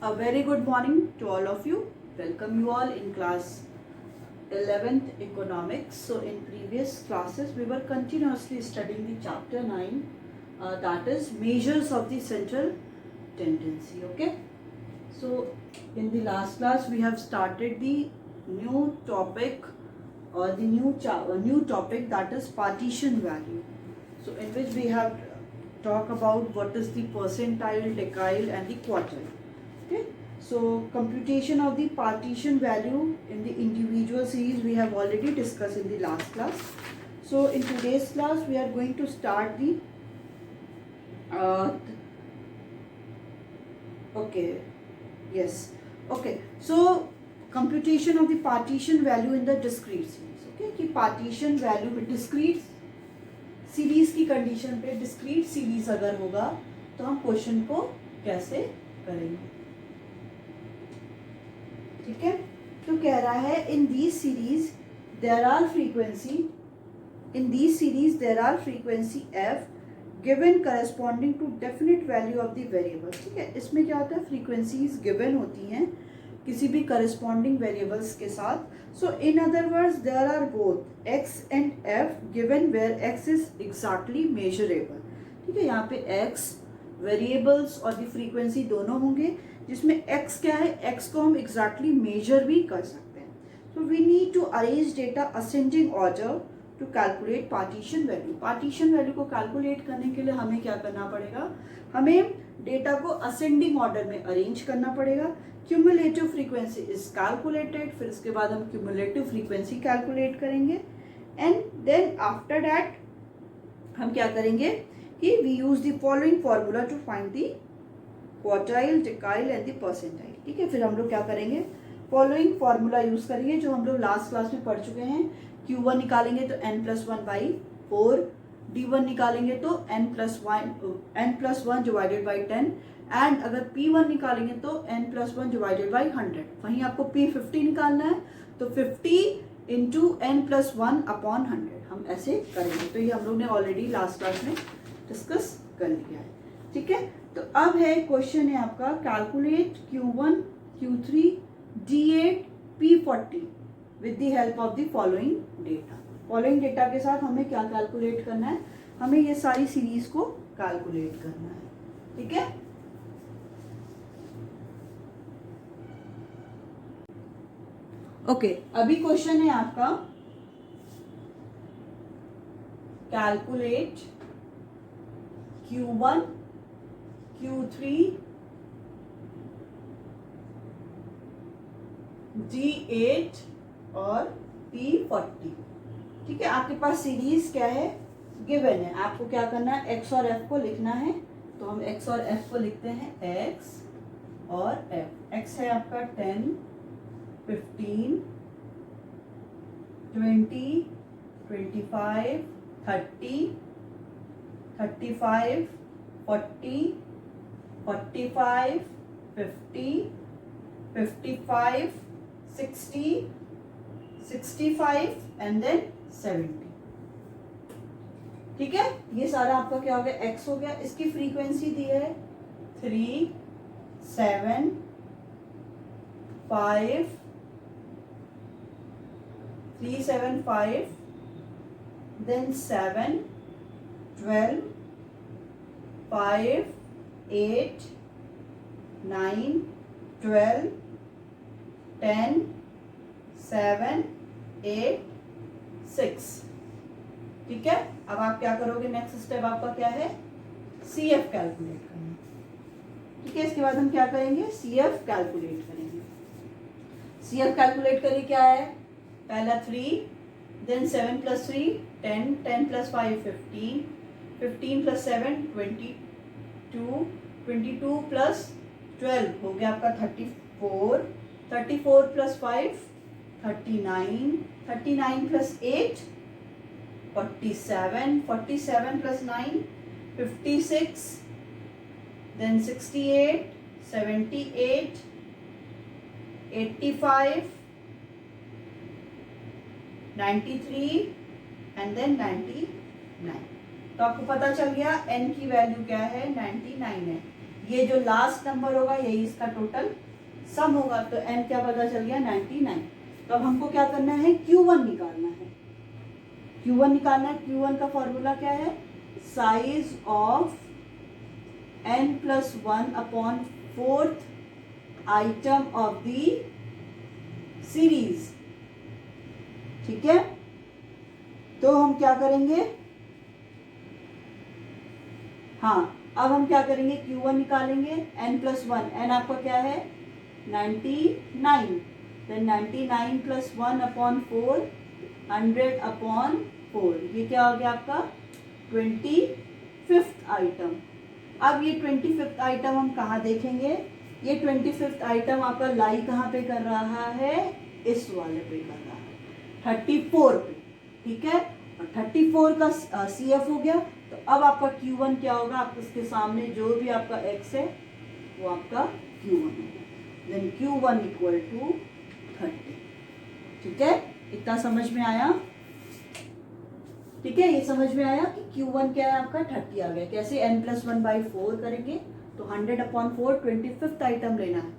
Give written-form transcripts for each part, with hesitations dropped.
A very good morning to all of you. Welcome you all in class 11th economics. So in previous classes we were continuously studying the chapter 9 that is measures of the central tendency. Okay. So in the last class we have started the new topic or the new topic that is partition value. So in which we have talk about what is the percentile, decile and the quartile. Okay, so computation of the partition value in the individual series we have already discussed in the last class. So in today's class we are going to start the so computation of the partition value in the discrete series. Okay, कि partition value में discrete series की condition पे discrete series अगर होगा तो हम question को कैसे करेंगे. ठीक है, तो कह रहा है in these series there are frequency f given corresponding to definite value of the variable. ठीक है, इसमें क्या होता है, फ्रीक्वेंसीज गिवन होती हैं किसी भी करस्पॉन्डिंग वेरिएबल्स के साथ. So in other words, there are both x and f given where x is exactly measurable. ठीक है, यहाँ पे x वेरिएबल्स और दी फ्रीक्वेंसी दोनों होंगे जिसमें x क्या है, x को हम exactly measure भी कर सकते हैं. So we need to arrange data ascending order to calculate partition value. partition value को calculate करने के लिए हमें क्या करना पड़ेगा, हमें डेटा को असेंडिंग ऑर्डर में अरेंज करना पड़ेगा. क्यूमुलेटिव फ्रीक्वेंसी इज कैलकुलेटेड, फिर इसके बाद हम क्यूमुलेटिव फ्रीक्वेंसी कैलकुलेट करेंगे एंड देन आफ्टर दैट हम क्या करेंगे कि we use the following formula to find the quartile, decile and the percentile. ठीक है, फिर हम लोग क्या करेंगे, फॉलोइंग फॉर्मूला यूज करेंगे जो हम लोग लास्ट क्लास में पढ़ चुके हैं. Q1 निकालेंगे तो n+1/4, D1 निकालेंगे तो n+1 डिवाइडेड बाई 10 एंड अगर P1 निकालेंगे तो n+1 डिवाइडेड बाई 100. वहीं आपको P50 निकालना है तो 50 इंटू n+1/100 हम ऐसे करेंगे. तो ये हम लोग ने ऑलरेडी लास्ट क्लास में डिस्कस कर लिया है. ठीक है, तो अब है क्वेश्चन है आपका calculate Q1, Q3, D8, P40 with the help of the following data. Following data के साथ हमें क्या कैलकुलेट करना है, हमें ये सारी सीरीज को कैलकुलेट करना है. ठीक है, ओके अभी क्वेश्चन है आपका कैलकुलेट Q1, Q3, D8 और P40. ठीक है, आपके पास सीरीज क्या है, गिवन है. आपको क्या करना है, x और f को लिखना है. तो हम x और f को लिखते हैं, x और f. x है आपका 10, 15, 20, 25, 30, 35, 40, 45, 50, 55, 60, 65 एंड देन 70. ठीक है, ये सारा आपका क्या हो गया, x हो गया. इसकी फ्रीक्वेंसी दी है 3, 7, 5, 3, 7, 5, then 7, 12, 5, 8, 9, 12, 10, 7, 8, 6. ठीक है, अब आप क्या करोगे, नेक्स्ट स्टेप आपका क्या है, CF कैलकुलेट करना. ठीक है, इसके बाद हम क्या करेंगे, CF कैलकुलेट करेंगे. CF कैलकुलेट करिए, क्या है, पहला 3, देन 7 + 3 10, 10 + 5 15, 15 + 7 22, 22 + 12 हो गया आपका 34, 34 + 5 39, 39 + 8 47, 47 + 9 56, then 68, 78, 85, 93 एंड देन 99. तो आपको पता चल गया n की वैल्यू क्या है, 99 है. ये जो लास्ट नंबर होगा यही इसका टोटल सम होगा। तो n क्या पता चल गया 99। तो अब हमको क्या करना है, Q1 निकालना है। Q1 निकालना है। Q1 का फॉर्मूला क्या है, size of n+1 upon 4th item of the series. ठीक है, तो हम क्या करेंगे, हाँ अब हम क्या करेंगे, Q1 निकालेंगे, n+1, n आपका क्या है 99, देन 99+1 अपॉन 4, 100 अपॉन 4, ये क्या हो गया आपका 25th आइटम। अब ये 25th आइटम हम कहाँ देखेंगे, ये 25th आइटम आपका लाई कहाँ पे कर रहा है, इस वाले पे कर रहा है 34 पे। ठीक है, और 34 का CF हो गया। तो अब आपका Q1 क्या होगा, आपको इसके सामने जो भी आपका X है वो आपका Q1 होगा। Then Q1 equal to 30। ठीक है, इतना समझ में आया। ठीक है, ये समझ में आया कि Q1 क्या है आपका 30 आ गया। कैसे, n+1/4 करेंगे तो 100/4 25th आइटम लेना है।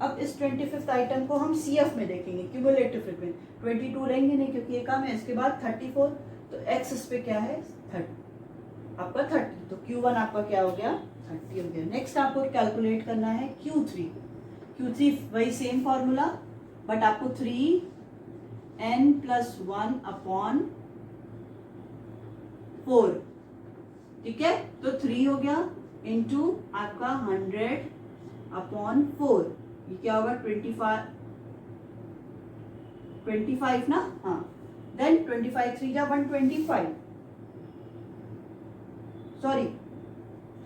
अब इस 25th आइटम को हम CF में देखेंगे, क्यूमुलेटिव फ्रीक्वेंसी। 22 लेंगे नहीं क्योंकि ये कम है, इसके बाद 34, तो X इस पे क्या है 30, आपका 30, तो Q1 आपका क्या हो गया 30 हो गया। नेक्स्ट आपको कैलकुलेट करना है Q3। Q3 वही सेम फॉर्मूला, बट आपको 3n+1 अपॉन 4। ठीक है, तो 3 हो गया इंटू आपका 100/4, ये क्या होगा 25 ना, हाँ। देन 25 3 जा 125, सॉरी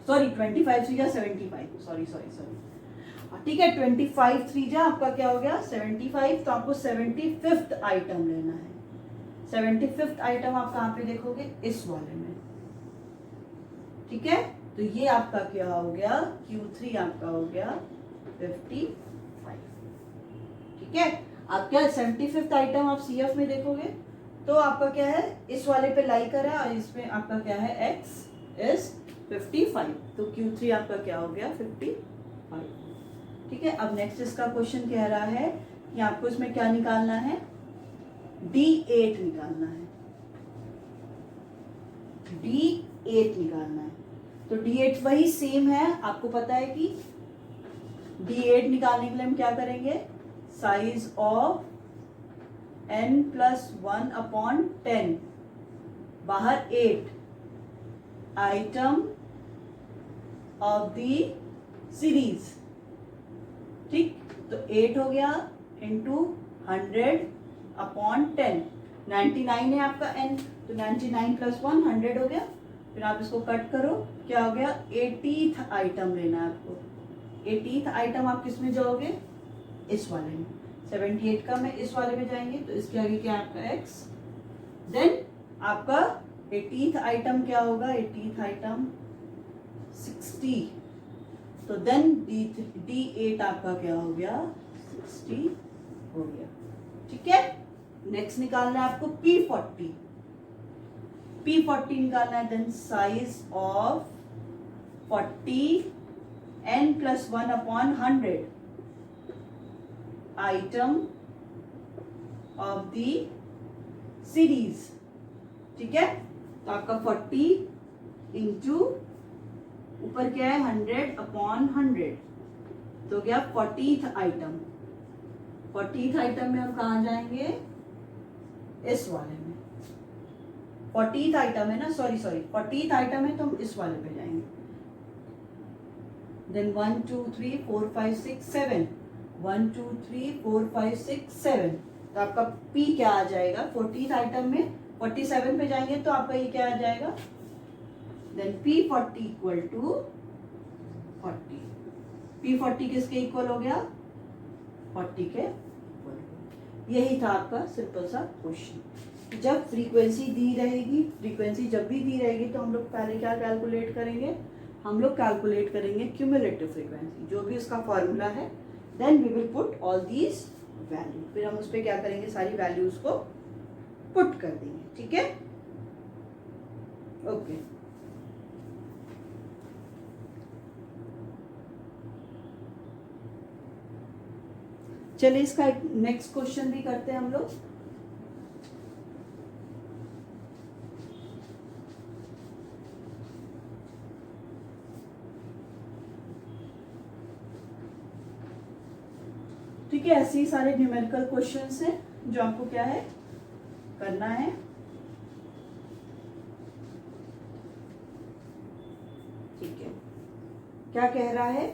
25 3 जा 75, सॉरी। ठीक है, 25 3 जा आपका क्या हो गया 75, तो आपको 75th आइटम लेना है। 75th आइटम आप कहाँ पे देखोगे, इस वाले में। ठीक है, तो ये आपका क्या हो गया, Q3 आपका हो गया 55। ठीक है, आप क्या 75th आइटम आप CF में देखोगे तो आपका क्या है, इस वाले पे लाई कर रहा है, और इसमें आपका क्या है X इज 55, तो Q3 आपका क्या हो गया 55। ठीक है, अब नेक्स्ट इसका क्वेश्चन कह रहा है कि आपको इसमें क्या निकालना है, D8 निकालना है। D8 निकालना है, तो D8 वही सेम है। आपको पता है कि D8 निकालने के लिए हम क्या करेंगे, साइज ऑफ n+1 अपॉन 10, बाहर 8 आइटम ऑफ द सीरीज। ठीक, तो 8 हो गया इंटू 100/10, 99 है आपका n, तो 99+1 100 हो गया। फिर आप इसको कट करो, क्या हो गया 80th आइटम लेना है आपको। 80th आइटम आप किस में जाओगे, इस वाले में। 78 का में इस वाले में जाएंगे, तो इसके आगे क्या आपका X। देन आपका 80th आइटम क्या होगा, 80th आइटम 60, तो देन D8 आपका क्या हो गया 60 हो गया। ठीक है, नेक्स्ट निकालना है आपको P40 निकालना है। Then size of 40 n+1 upon 100 item of the series. ठीक है, तो आपका 40 इंटू ऊपर क्या है 100/100, तो क्या 40th आइटम। 40th आइटम में हम कहा जाएंगे, इस वाले में। 40th आइटम है ना, सॉरी 40th आइटम है तो हम इस वाले पे जाएंगे। देन 1 2 3 4 5 6 7, 1 2 3 4 5 6 7, तो आपका P क्या आ जाएगा 40th आइटम में। 47 पे जाएंगे तो आपका ये क्या आ जाएगा, then P40 equal to 40। P40 किसके इक्वल हो गया, 40 के इक्वल। यही था आपका सिंपल सा क्वेश्चन। जब फ्रीक्वेंसी दी रहेगी, फ्रीक्वेंसी जब भी दी रहेगी तो हम लोग पहले क्या कैलकुलेट करेंगे, हम लोग कैलकुलेट करेंगे क्यूमुलेटिव फ्रीक्वेंसी, जो भी उसका फॉर्मूला है। Then we will put all these value, फिर हम उस पर क्या करेंगे, सारी वैल्यूज को पुट कर देंगे। ठीक है, ओके। चलिए इसका एक नेक्स्ट क्वेश्चन भी करते हैं हम लोग। ठीक है, ऐसे ही सारे न्यूमेरिकल क्वेश्चंस हैं जो आपको क्या है करना है। ठीक है, क्या कह रहा है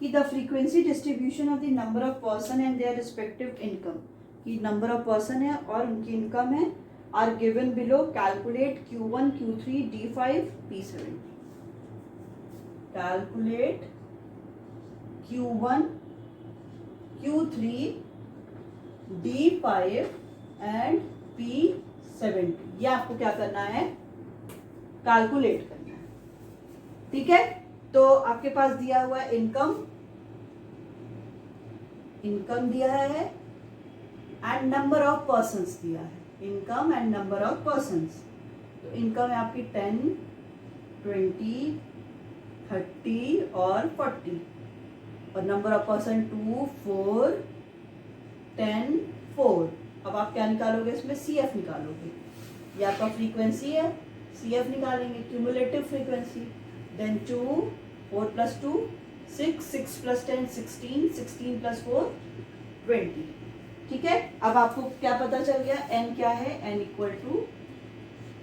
कि the frequency distribution of the number of person and their respective income, कि नंबर ऑफ पर्सन है और उनकी इनकम है, are given below, calculate Q1 Q3 D5 P70। Calculate Q1 Q3 D5 and P70, ये आपको क्या करना है, कैलकुलेट करना है। ठीक है, तो आपके पास दिया हुआ है इनकम दिया है एंड नंबर ऑफ पर्सन्स दिया है, income and number of persons. तो इनकम है आपकी 10, 20, 30 और 40, और नंबर ऑफ पर्सन 2, 4, 10, 4। अब आप क्या निकालोगे इसमें, CF निकालोगे, ये आपका फ्रीक्वेंसी है, CF निकालेंगे, क्यूमुलेटिव फ्रीक्वेंसी। देन 2, 4 + 2 6, 6 + 10 16, 16 + 4 20। ठीक है, अब आपको क्या पता चल गया, n क्या है, n =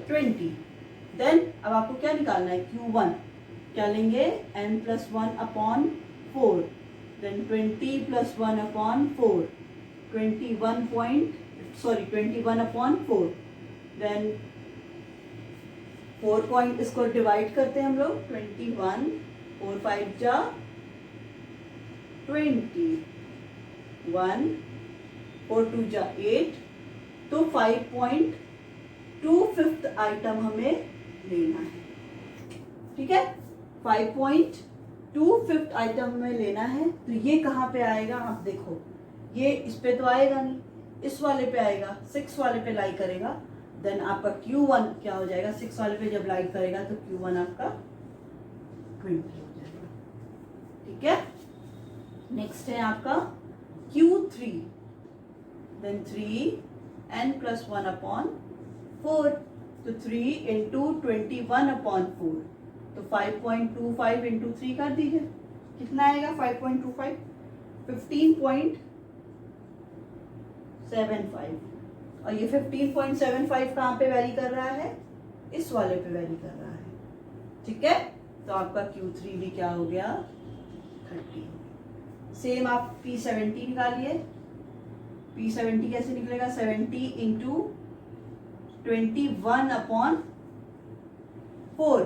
20। देन अब आपको क्या निकालना है, Q1 क्या लेंगे, n + 1/4, देन 20 + 1/4, 21/4, देन 4 पॉइंट, इसको डिवाइड करते हैं हम लोग, 21, 4 5 जा 20, 1 4 2 जा 8, तो 5.25 आइटम हमें लेना है। ठीक है, 5.25 आइटम में लेना है। तो ये कहाँ पे आएगा, आप देखो, ये इस पे तो आएगा नहीं, इस वाले पे आएगा, 6 वाले पे लाई करेगा। देन आपका Q1 क्या हो जाएगा, 6 वाले पे जब लाई करेगा तो Q1 आपका 20 हो जाएगा। ठीक है, नेक्स्ट है आपका Q3, देन 3n + 1/4, तो 3 × 21/4, तो 5.25 × 3 कर दीजिए, कितना आएगा 5.25, 15.75। और ये 15.75 कहाँ पे वैरी कर रहा है, इस वाले पे वैरी कर रहा है। ठीक है, तो आपका Q3 भी क्या हो गया, 30। सेम आप P70 निकालिए, P70 कैसे निकलेगा, 70 × 21/4।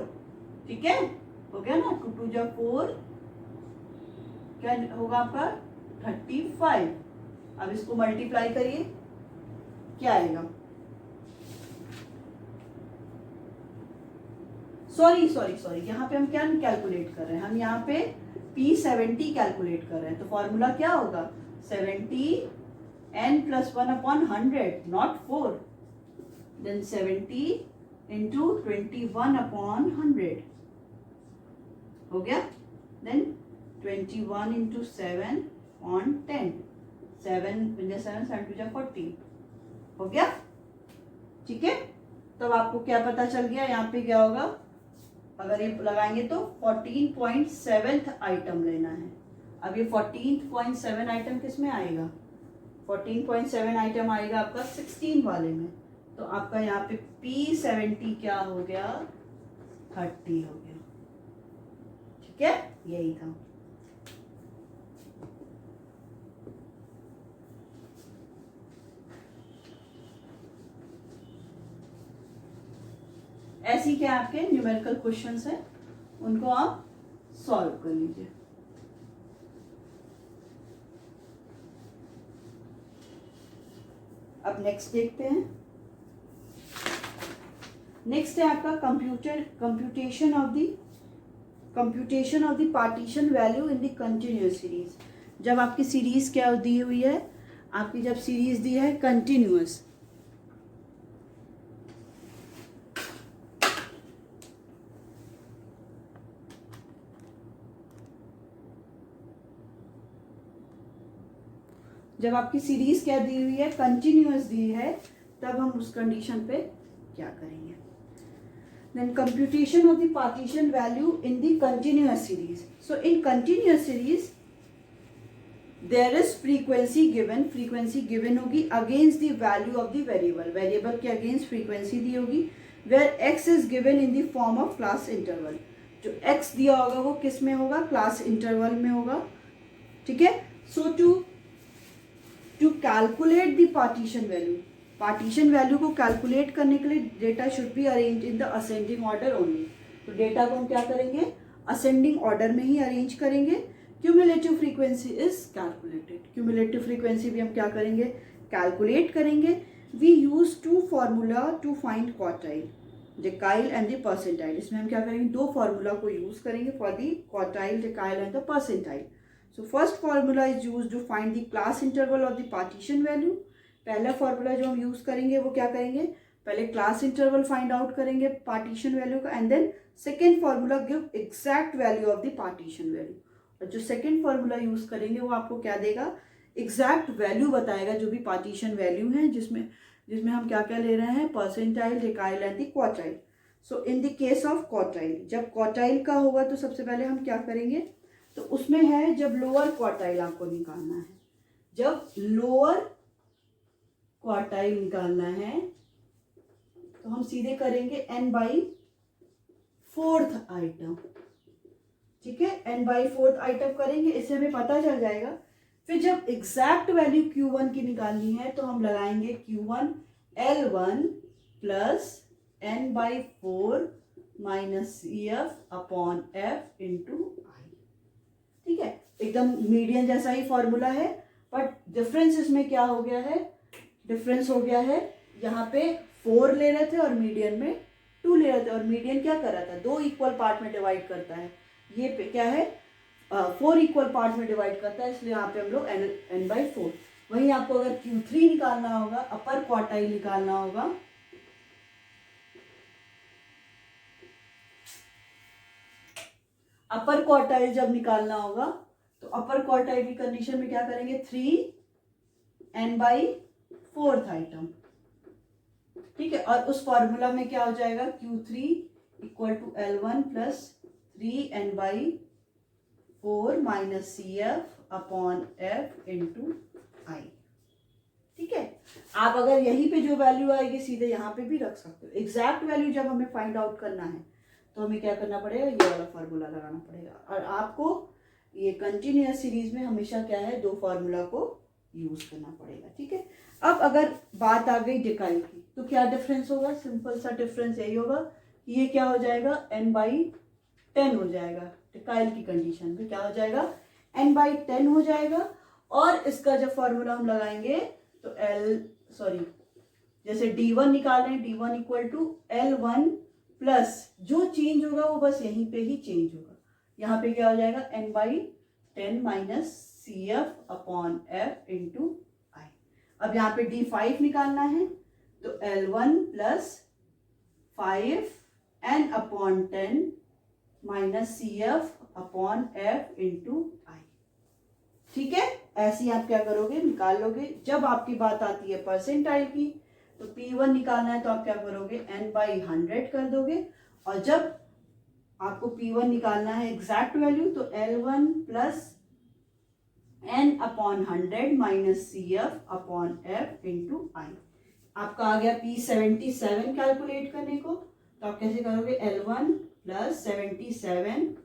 ठीक है, हो गया ना, 2 2 जा 4, क्या होगा आपका 35। अब इसको मल्टीप्लाई करिए, क्या आएगा, सॉरी, यहाँ पे हम क्या कैलकुलेट कर रहे हैं, हम यहाँ पे P70 कैलकुलेट कर रहे हैं। तो फॉर्मूला क्या होगा, 70 n + 1/100, नॉट 4, देन 70 × 21/100 हो गया, देन 21 × 7/10, 7 × 7 7 2 जा 40 हो गया। ठीक है, तब आपको क्या पता चल गया, यहाँ पे क्या होगा, अगर ये लगाएंगे तो 14.7 आइटम लेना है। अब ये 14.7 आइटम किस में आएगा, 14.7 आइटम आएगा आपका 16 वाले में। तो आपका यहाँ पे P70 क्या हो गया, 30 हो गया। ठीक है, यही था। ऐसी क्या आपके न्यूमेरिकल क्वेश्चंस हैं, उनको आप सॉल्व कर लीजिए। अब नेक्स्ट देखते हैं। नेक्स्ट है आपका computation of the partition value in the continuous series. जब आपकी सीरीज क्या दी हुई है, आपकी जब सीरीज दी है कंटिन्यूअस, जब आपकी सीरीज क्या दी हुई है, कंटिन्यूअस दी है, तब हम उस कंडीशन पे क्या करेंगे। Then computation of the partition value in the continuous series. So in continuous series there is frequency given होगी against the value of the variable के अगेंस्ट फ्रीक्वेंसी दी होगी, where x is given in the form of class interval. जो x दिया होगा वो किस में होगा, क्लास इंटरवल में होगा, ठीक है। So to calculate the partition value को कैलकुलेट करने के लिए data should be arrange in the ascending order only. तो डेटा को हम क्या करेंगे, असेंडिंग ऑर्डर में ही अरेंज करेंगे। Cumulative frequency is calculated, cumulative frequency भी हम क्या करेंगे, कैलकुलेट करेंगे। We use two formula to find quartile, decile and the percentile. इसमें हम क्या करेंगे, दो फॉर्मूला को यूज करेंगे for the quartile, decile and the percentile. So first formula is use to find the class interval of the partition value. पहला formula जो हम यूज करेंगे वो क्या करेंगे, पहले क्लास इंटरवल फाइंड आउट करेंगे पार्टीशन वैल्यू का, and then second formula give exact value of the partition value. और जो सेकेंड फॉर्मूला यूज करेंगे वो आपको क्या देगा, एग्जैक्ट वैल्यू बताएगा जो भी पार्टीशन वैल्यू है, जिसमें हम क्या क्या ले रहे हैं, percentile, डेकाइल and the quartile. So in the case of quartile, जब क्वार्टाइल का होगा तो सबसे पहले हम क्या करेंगे, तो उसमें है जब लोअर क्वार्टाइल आपको निकालना है, जब लोअर क्वार्टाइल निकालना है तो हम सीधे करेंगे n/4 आइटम, ठीक है, n/4 आइटम करेंगे, इससे हमें पता चल जाएगा। फिर जब एग्जैक्ट वैल्यू Q1 की निकालनी है तो हम लगाएंगे Q1 L1 plus n/4 minus CF upon F into i, ठीक है। एकदम मीडियन जैसा ही फॉर्मूला है, बट डिफरेंस इसमें क्या हो गया है, डिफरेंस हो गया है, यहाँ पे 4 ले रहे थे और मीडियन में 2 ले रहे थे, और मीडियन क्या कर रहा था, 2 इक्वल पार्ट में डिवाइड करता है, ये पे क्या है 4 इक्वल पार्ट में डिवाइड करता है, इसलिए यहाँ पे हम लोग n/4। वहीं आपको अगर Q3 निकालना होगा, अपर क्वार्टाइल निकालना होगा, अपर क्वार्टाइल जब निकालना होगा तो अपर क्वार्टाइल की कंडीशन में क्या करेंगे, 3 n/4 आइटम, ठीक है। और उस फॉर्मूला में क्या हो जाएगा, Q3 equal to L1 plus 3 n/4 minus CF upon F into i, ठीक है। आप अगर यहीं पे जो वैल्यू आएगी सीधे यहाँ पे भी रख सकते हो। एग्जैक्ट वैल्यू जब हमें फाइंड आउट करना है तो हमें क्या करना पड़ेगा, ये वाला फॉर्मूला लगाना पड़ेगा। और आपको ये कंटिन्यूअस सीरीज में हमेशा क्या है, दो फॉर्मूला को यूज करना पड़ेगा, ठीक है। अब अगर बात आ गई डेकाइल की, तो क्या डिफरेंस होगा, सिंपल सा डिफरेंस यही होगा कि ये क्या हो जाएगा, n/10 हो जाएगा। डेकाइल की कंडीशन में क्या हो जाएगा, n/10 हो जाएगा। और इसका जब फॉर्मूला हम लगाएंगे तो जैसे D1 निकाल रहे हैं, D1 equal to L1 plus जो चेंज होगा वो बस यहीं पे ही चेंज होगा। यहाँ पे क्या हो जाएगा, n/10 minus CF upon F into i. अब यहाँ पे D5 निकालना है तो L1 plus 5 n upon 10 minus CF upon F into i, ठीक है। ऐसे ही आप क्या करोगे, निकाल लोगे। जब आपकी बात आती है परसेंटाइल की तो P1 निकालना है तो आप क्या करोगे, n/100 कर दोगे। और जब आपको P1 निकालना है एग्जैक्ट वैल्यू तो L1 plus n upon 100 minus CF upon F into i. आपका आ गया P77 कैलकुलेट करने को, तो आप कैसे करोगे, L1 plus 77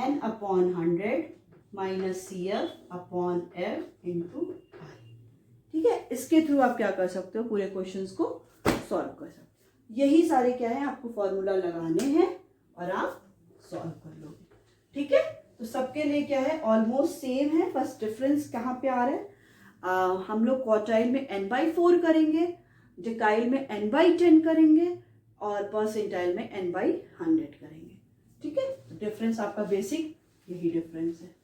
n upon 100 minus CF upon F into i, ठीक है। इसके थ्रू आप क्या कर सकते हो, पूरे क्वेश्चंस को सॉल्व कर सकते हो। यही सारे क्या है, आपको फॉर्मूला लगाने हैं और आप सॉल्व कर लोगे, ठीक है। तो सबके लिए क्या है, ऑलमोस्ट सेम है, बस डिफरेंस कहाँ पे आ रहा है, हम लोग क्वार्टाइल में n/4 करेंगे, डेकाइल में n/10 करेंगे और परसेंटाइल में n/100 करेंगे, ठीक है। तो डिफरेंस आपका बेसिक यही डिफरेंस है।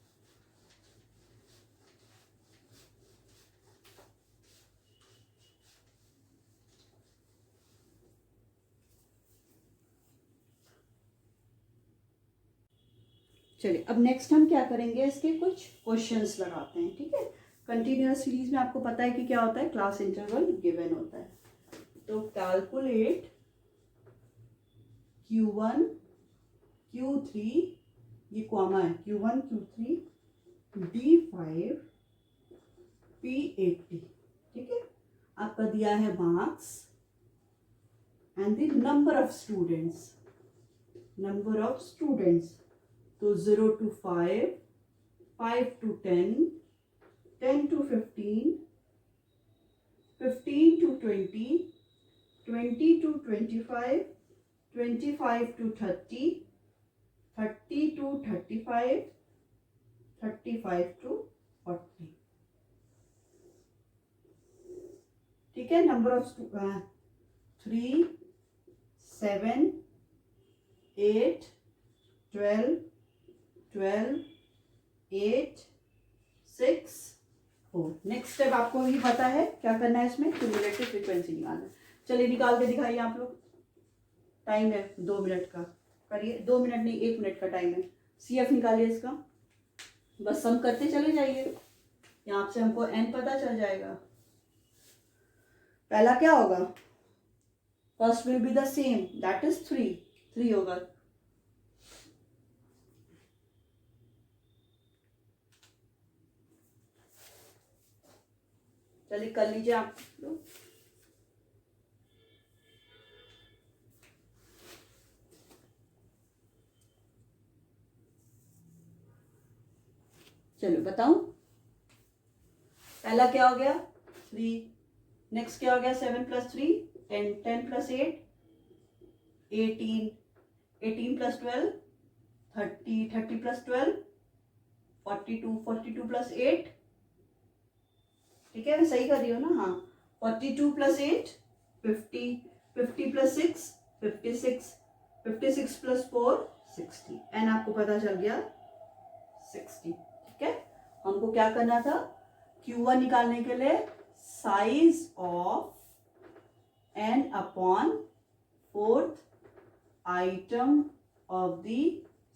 चलिए अब नेक्स्ट हम क्या करेंगे, इसके कुछ क्वेश्चंस लगाते हैं, ठीक है। कंटिन्यूअस सीरीज में आपको पता है कि क्या होता है, क्लास इंटरवल गिवन होता है। तो कैलकुलेट Q1 Q3, ये कॉमा है, Q1 Q3 D5 P80, ठीक है। आपका दिया है marks and the number of students, तो 0 to 5, 5 to 10, 10 to 15, 15 to 20, 20 to 25, 25 to 30, 30 to 35, 35 to 40, ठीक है। Number of 3, 7, 8, 12, 12, 8, 6, 4। नेक्स्ट स्टेप आपको भी पता है क्या करना है, इसमें क्यूमुलेटिव फ्रीक्वेंसी निकालना है। चलिए निकाल के दिखाइए आप लोग, टाइम है 2 मिनट का, करिए। 2 मिनट नहीं, 1 मिनट का टाइम है। CF निकालिए इसका, बस सम करते चले जाइए, यहाँ से हमको n पता चल जाएगा। पहला क्या होगा, first will be the same, that is 3 होगा। चलिए कर लीजिए आप लोग। चलो बताऊं, पहला क्या हो गया 3, नेक्स्ट क्या हो गया 7 + 3 10, 10 + 8 18, 18 + 12 30, 30 + 12 42, 42 + 8, ठीक है, मैं सही कर रही हूँ ना, हाँ। 42 + 8 50, 50 + 6 56, 56 + 4 60, एन आपको पता चल गया 60, ठीक है। हमको क्या करना था, Q1 निकालने के लिए size of n upon 4th item of the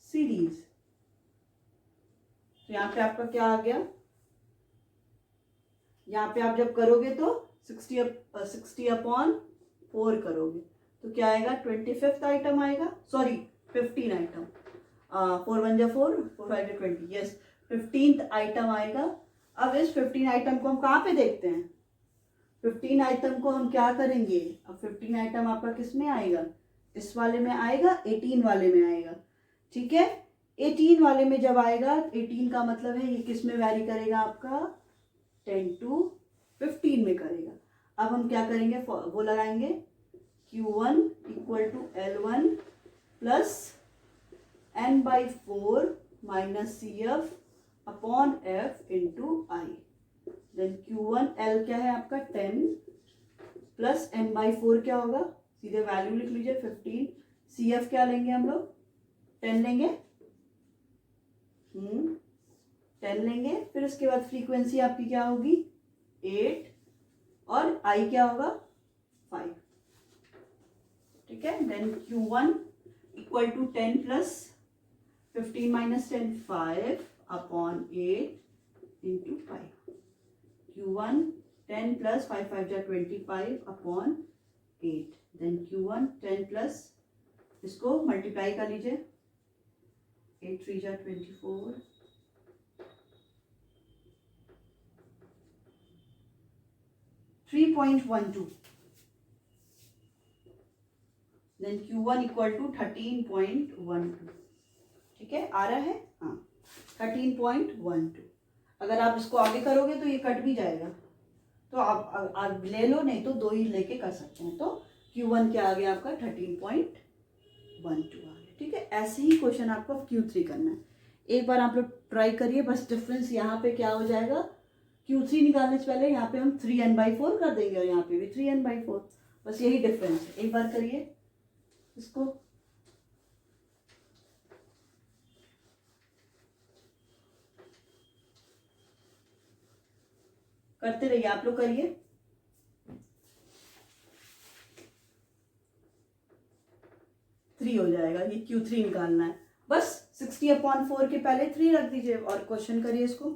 series. तो यहाँ पे आपका क्या आ गया, यहाँ पे आप जब करोगे तो 60 अपॉन 4 करोगे तो क्या आएगा, 25th आइटम आएगा, सॉरी 15 आइटम, 4 1 जा 4, 4 5 जा 20, यस 15th आइटम आएगा। अब इस 15 आइटम को हम कहाँ पे देखते हैं, 15 आइटम को हम क्या करेंगे, अब 15 आइटम आपका किस में आएगा, इस वाले में आएगा, 18 वाले में आएगा, ठीक है। 18 वाले में जब आएगा, 18 का मतलब है ये किस में वैरी करेगा, आपका 10 to 15 में करेगा। अब हम क्या करेंगे, वो लगाएंगे Q1 = L1 plus n/4 minus CF upon F into I। Then Q1 L क्या है आपका 10 प्लस n/4 क्या होगा, सीधे वैल्यू लिख लीजिए 15, CF क्या लेंगे हम लोग 10 लेंगे, 10 लेंगे, फिर उसके बाद फ्रीक्वेंसी आपकी क्या होगी 8 और I क्या होगा 5, ठीक है। Then Q1 = 10 plus 15 minus 10 5 upon 8 into 5। Q1 10 plus 5 5 जा 25 अपॉन 8। देन Q1 10 प्लस, इसको मल्टीप्लाई कर लीजिए, 8 3 जा 24, .12। देन Q1 = 13.12, ठीक है, आ रहा है, हाँ 13.12। अगर आप इसको आगे करोगे तो ये कट भी जाएगा, तो आप ले लो, नहीं तो 2 ही लेके कर सकते हैं। तो Q1 क्या आ गया आपका 13.12 आ गया, ठीक है। ऐसे ही क्वेश्चन आपको Q3 करना है, एक बार आप लोग ट्राई करिए। बस डिफरेंस यहाँ पे क्या हो जाएगा, Q3 निकालने से पहले यहाँ पे हम 3n/4 कर देंगे और यहाँ पे भी 3n/4, बस यही डिफरेंस है। एक बार करिए इसको, करते रहिए आप लोग, करिए। थ्री हो जाएगा, ये Q3 निकालना है, बस 60/4 के पहले 3 रख दीजिए और क्वेश्चन करिए इसको।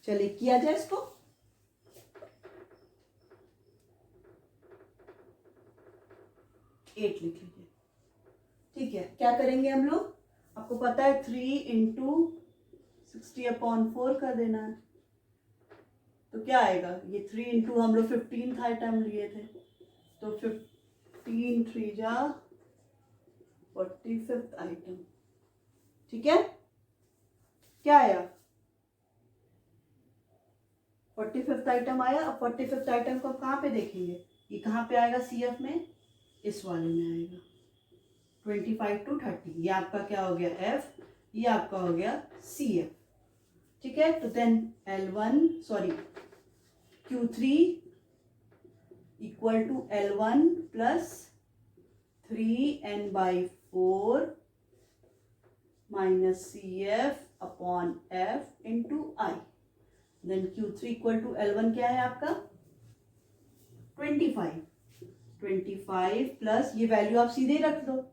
चलिए किया जाए इसको। एट लिख लीजिए। ठीक है, क्या करेंगे हम लोग, आपको पता है 3 इंटू 60/4 कर देना है। तो क्या आएगा, ये 3 इंटू हम लोग 15 आइटम लिए थे, तो 15 3 जा 45th आइटम। ठीक है, क्या आया, 45th आइटम आया। अब 45th आइटम को कहाँ पे देखेंगे, ये कहाँ पे आएगा, CF में, इस वाले में आएगा 25 to 30। ये आपका क्या हो गया F, ये आपका हो गया CF। ठीक है, तो then Q3 equal to L1 plus 3n/4 minus CF upon F into I। Then Q3 equal to L1 क्या है आपका 25 प्लस ये वैल्यू आप सीधे रख दो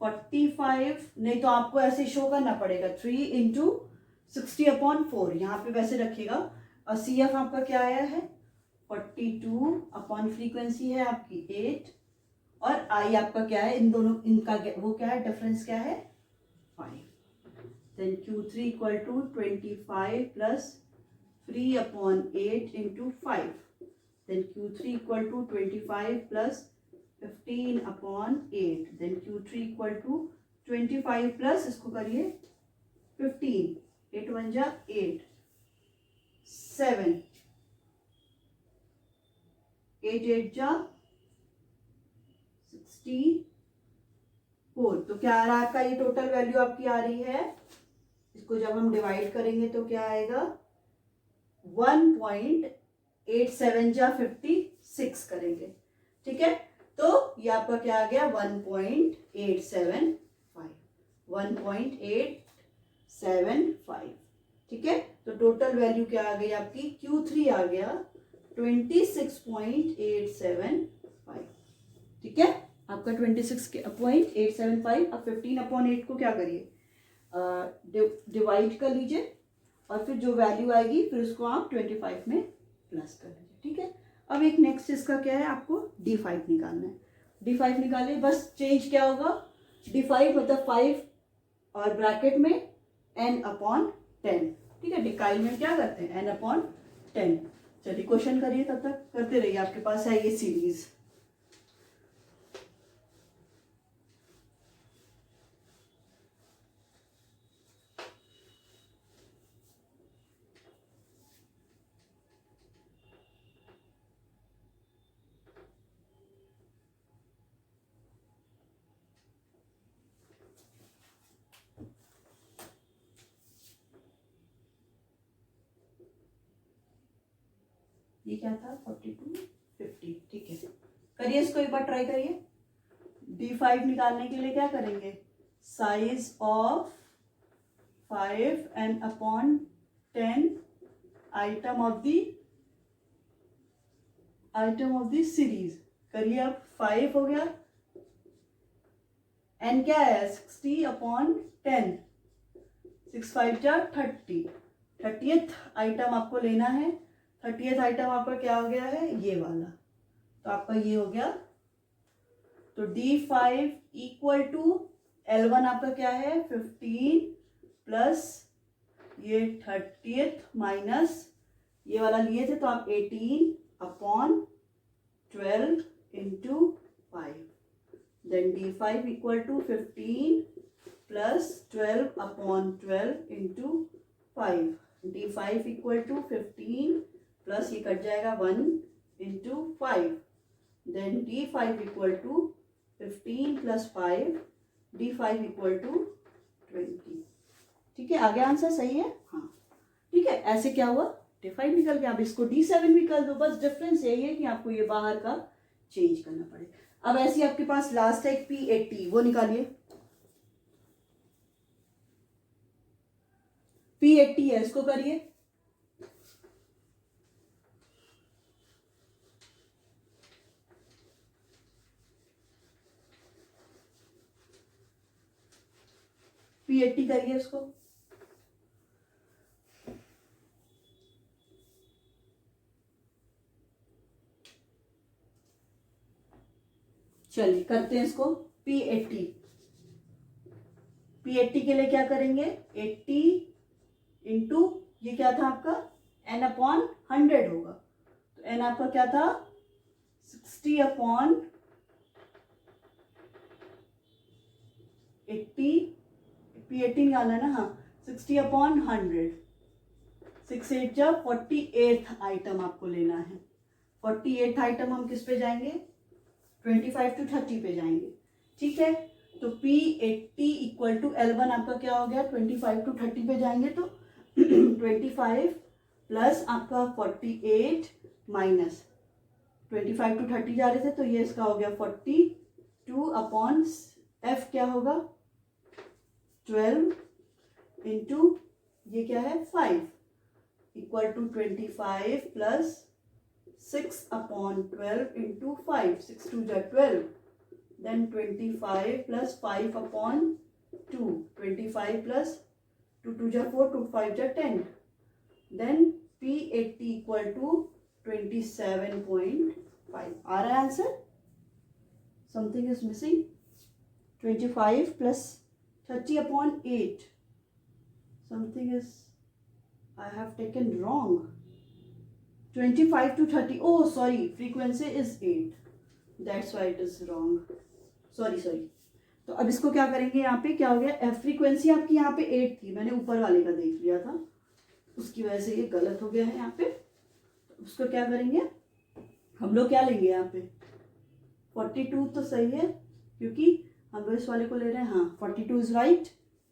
45, नहीं तो आपको ऐसे शो करना पड़ेगा 3 इंटू 60/4, यहाँ पे वैसे रखिएगा। और CF आपका क्या आया है 42 अपॉन फ्रीक्वेंसी है आपकी 8, और I आपका क्या है, इन दोनों इनका वो क्या है, डिफरेंस क्या है 5। Then Q3 equal to 25 plus 3/8 into 5। Then Q3 equal to 25 plus 15/8। Then Q3 equal to 25 plus इसको करिए 15, 8 1 जा 8, 7, 8 8 जा 64। तो क्या आ रहा है आपका, ये टोटल वैल्यू आपकी आ रही है, इसको जब हम डिवाइड करेंगे तो क्या आएगा 1.87 जा 56 करेंगे। ठीक है, तो ये आपका क्या आ गया 1.875। ठीक है, तो टोटल वैल्यू क्या आ गई आपकी, Q3 आ गया 26.875। ठीक है, आपका 26.875। अब 15/8 को क्या करिए, डिवाइड कर लीजिए, और फिर जो वैल्यू आएगी फिर उसको आप 25 में प्लस कर लीजिए। ठीक है, अब एक नेक्स्ट इसका क्या है, आपको D5 निकालना है। D5 निकालिए, बस चेंज क्या होगा, D5 मतलब 5 और ब्रैकेट में n/10। ठीक है, डिकाइल में क्या करते हैं n/10। चलिए क्वेश्चन करिए, तब तक करते रहिए, आपके पास है ये सीरीज। ये क्या था 42 50। ठीक है, करिए इसको एक बार ट्राई करिए। D5 निकालने के लिए क्या करेंगे, size of 5 n/10 item of the series. करिए, अब 5 हो गया, n क्या है 60/10, 6 5 जा 30। 30th आइटम आपको लेना है, 30th आइटम आपका क्या हो गया है, ये वाला, तो आपका ये हो गया। तो D5 इक्वल टू L1 आपका क्या है 15 प्लस ये 30th माइनस ये वाला लिए थे तो आप 18/12 into 5। Then D5 equal to 15 plus 12/12 into 5। D5 equal to 15 plus ये कट जाएगा 1 into 5। Then D5 equal to 15 plus 5, D5 equal to 20। ठीक है, आगे आंसर सही है, हाँ। ठीक है, ऐसे क्या हुआ D5 निकल गया। अब इसको D7 भी कर दो, बस डिफरेंस यही है कि आपको ये बाहर का चेंज करना पड़े। अब ऐसे आपके पास लास्ट है P80, वो निकालिए। P80 है, इसको करिए। P80 करिए इसको। चलिए करते हैं इसको। P80 के लिए क्या करेंगे, 80 इंटू ये क्या था आपका n/100 होगा, तो n आपका क्या था 60/80, P80 निकालना है ना, हाँ 60/100, 6 8 जा 48th आइटम आपको लेना है। 48th आइटम हम किस पे जाएंगे, 25 to 30 पे जाएंगे, ठीक है। तो P80 इक्वल टू L1 आपका क्या हो गया, 25 to 30 पे जाएंगे तो 25 प्लस आपका 48 माइनस 25 to 30 जा रहे थे, तो ये इसका हो गया 42/F क्या होगा 12 इंटू ये क्या है 5 इक्वल टू 25 प्लस 6/12 इंटू 5, 6 2 जा 12, then 25 plus 5/2, 25 plus 2 2 जा 4, 2 5 जा 10, then P80 इक्वल टू 27.5। आ रहा है answer, something is missing. 25 plus 30/8, something is I have taken wrong. 25 to 30, oh sorry, frequency is 8, that's why it is wrong, sorry। तो अब इसको क्या करेंगे, यहाँ पे क्या हो गया, फ्रीक्वेंसी आपकी यहाँ पे 8 थी, मैंने ऊपर वाले का देख लिया था, उसकी वजह से ये गलत हो गया है यहाँ पे। तो उसको क्या करेंगे, हम लोग क्या लेंगे यहाँ पे 42 तो सही है, क्योंकि हम लोग इस वाले को ले रहे हैं, हाँ 42 is right,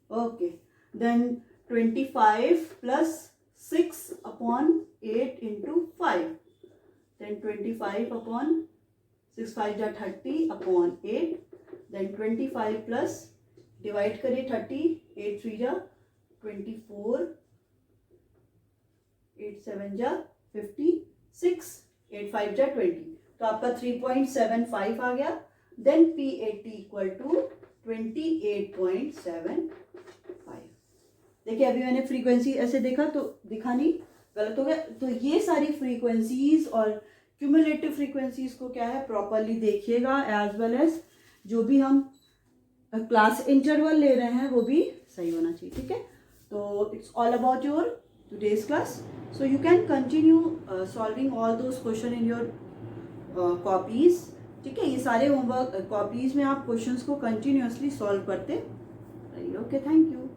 okay. Then 25 plus 6/8 into 5, then 25/6 5 जा 30/8, देन 25 प्लस डिवाइड करिए 30, 8 3 जा 24, 8 7 जा 56, 8 5 जा 20, तो आपका 3.75 आ गया। Then P80 equal to 28.75। देखिए अभी मैंने फ्रीक्वेंसी ऐसे देखा तो दिखा नहीं, गलत हो गया। तो ये सारी फ्रीक्वेंसीज और क्यूमुलेटिव फ्रीक्वेंसीज को क्या है प्रॉपरली देखिएगा, एज वेल एज जो भी हम क्लास इंटरवल ले रहे हैं वो भी सही होना चाहिए, ठीक है। तो it's all about your today's class, so you can continue solving all those question in your copies, ठीक है। ये सारे होमवर्क कॉपीज में आप क्वेश्चंस को कंटिन्यूअसली सॉल्व करते रहिए। Okay, thank you.